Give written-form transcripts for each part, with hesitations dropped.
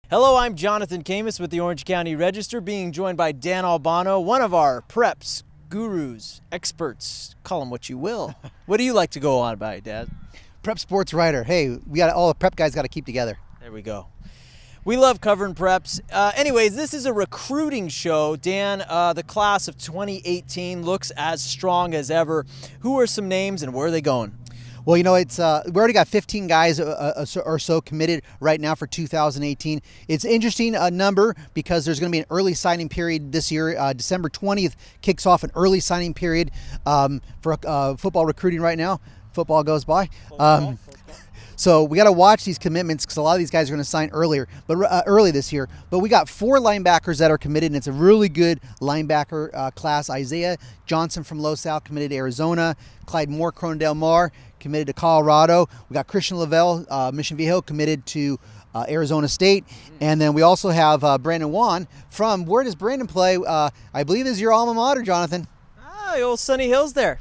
Hello, I'm Jonathan Khamis with the Orange County Register, being joined by Dan Albano, one of our preps, gurus, experts, call them what you will. What do you like to go on by, Dad? Prep sports writer. Hey, we got all the prep guys got to keep together. There we go. We love covering preps. Anyways, this is a recruiting show. Dan, the class of 2018 looks as strong as ever. Who are some names and where are they going? Well, you know, it's we already got 15 guys or so committed right now for 2018. It's an interesting number because there's going to be an early signing period this year. December 20th kicks off an early signing period for football recruiting right now. Football goes by. So we got to watch these commitments because a lot of these guys are going to sign early this year. But we got 4 linebackers that are committed, and it's a really good linebacker class. Isaiah Johnson from LaValle committed to Arizona. Clyde Moore, Del Mar, committed to Colorado. We got Christian LaValle, Mission Viejo, committed to Arizona State. And then we also have Brandon Wan from, where does Brandon play? I believe is your alma mater, Jonathan. Ah, old Sunny Hills there.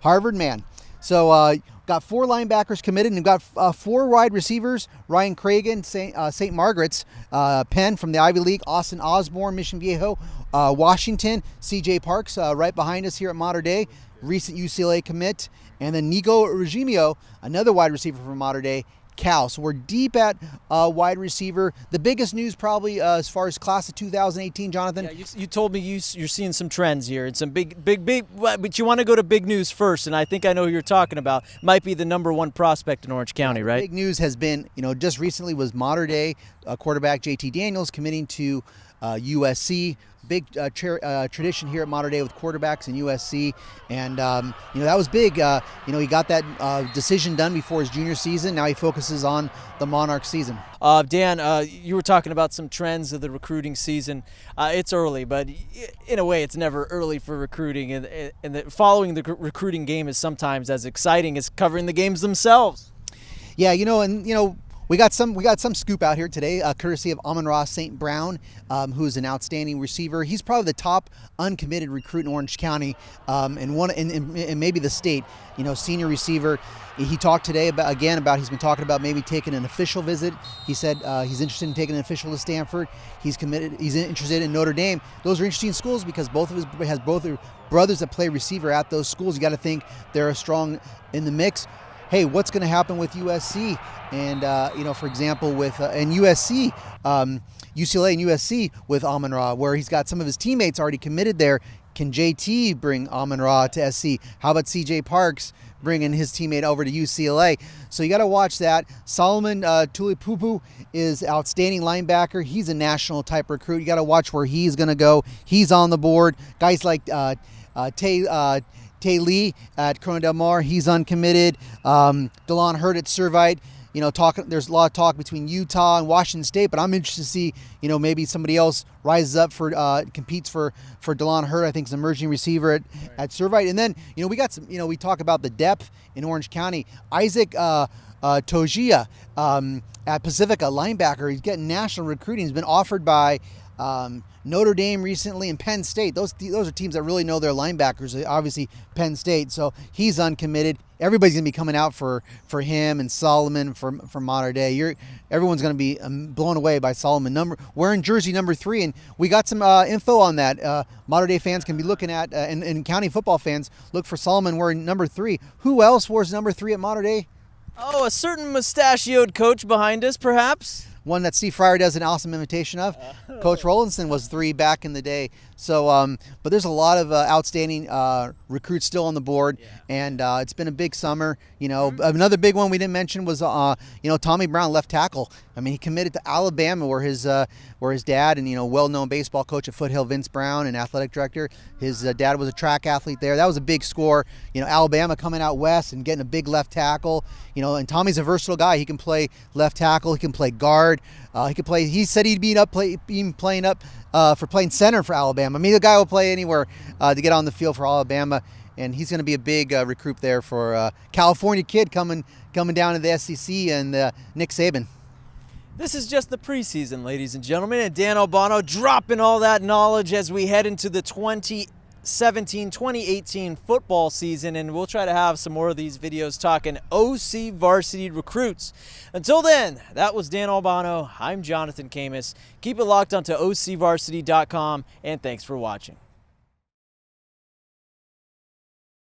Harvard man. So got 4 linebackers committed, and we've got 4 wide receivers. Ryan Cragen, St. Margaret's, Penn from the Ivy League. Austin Osborne, Mission Viejo. Washington, CJ Parks right behind us here at Mater Dei, recent UCLA commit. And then Nico Regimio, another wide receiver from Mater Dei, Cal. So we're deep at wide receiver. The biggest news probably as far as class of 2018, Jonathan. Yeah, you told me you're seeing some trends here and some big, but you want to go to big news first, and I think I know who you're talking about. Might be the #1 prospect in Orange County, right? Big news has been, just recently was Mater Dei quarterback JT Daniels committing to USC. Big tradition here at Mater Dei with quarterbacks in USC, and that was big. He got that decision done before his junior season. Now he focuses on the Monarch season. Dan, you were talking about some trends of the recruiting season. It's early, but in a way, it's never early for recruiting, and following the recruiting game is sometimes as exciting as covering the games themselves. Yeah, we got some scoop out here today, courtesy of Amon-Ra St. Brown, who's an outstanding receiver. He's probably the top uncommitted recruit in Orange County, and maybe the state. Senior receiver. He talked today about he's been talking about maybe taking an official visit. He said he's interested in taking an official to Stanford. He's interested in Notre Dame. Those are interesting schools because both of their brothers that play receiver at those schools. You got to think they're strong in the mix. Hey, what's going to happen with USC? And, for example, with USC, UCLA and USC with Amon-Ra, where he's got some of his teammates already committed there. Can JT bring Amon-Ra to SC? How about CJ Parks bringing his teammate over to UCLA? So you got to watch that. Solomon Tulipupu is outstanding linebacker. He's a national type recruit. You got to watch where he's going to go. He's on the board. Guys like Tay Lee at Del Mar, he's uncommitted. DeLon Hurt at Servite. There's a lot of talk between Utah and Washington State, but I'm interested to see, maybe somebody else rises up competes for DeLon Hurt. I think is an emerging receiver at Servite. And then, we got some, we talk about the depth in Orange County. Isaac Tojia at Pacifica, linebacker. He's getting national recruiting. He's been offered by Notre Dame recently and Penn State. Those are teams that really know their linebackers. Obviously Penn State, so he's uncommitted. Everybody's gonna be coming out for him and Solomon from Mater Dei. Everyone's gonna be blown away by Solomon. Wearing jersey number 3, and we got some info on that. Mater Dei fans can be looking at, and county football fans look for Solomon wearing number 3. Who else wears number 3 at Mater Dei? Oh, a certain mustachioed coach behind us, perhaps. One that Steve Fryer does an awesome imitation of. Coach Rollinson was 3 back in the day. So, but there's a lot of outstanding recruits still on the board, and it's been a big summer. Another big one we didn't mention was, Tommy Brown, left tackle. I mean, he committed to Alabama, where his dad and well-known baseball coach at Foothill, Vince Brown, and athletic director. His dad was a track athlete there. That was a big score. Alabama coming out west and getting a big left tackle. And Tommy's a versatile guy. He can play left tackle. He can play guard. He could play. He said he'd be playing up for playing center for Alabama. I mean, the guy will play anywhere to get on the field for Alabama, and he's going to be a big recruit there for California kid coming down to the SEC and Nick Saban. This is just the preseason, ladies and gentlemen, and Dan Albano dropping all that knowledge as we head into the 20 2017-2018 football season, and we'll try to have some more of these videos talking OC Varsity Recruits. Until then, that was Dan Albano. I'm Jonathan Khamis. Keep it locked onto OCVarsity.com, and thanks for watching.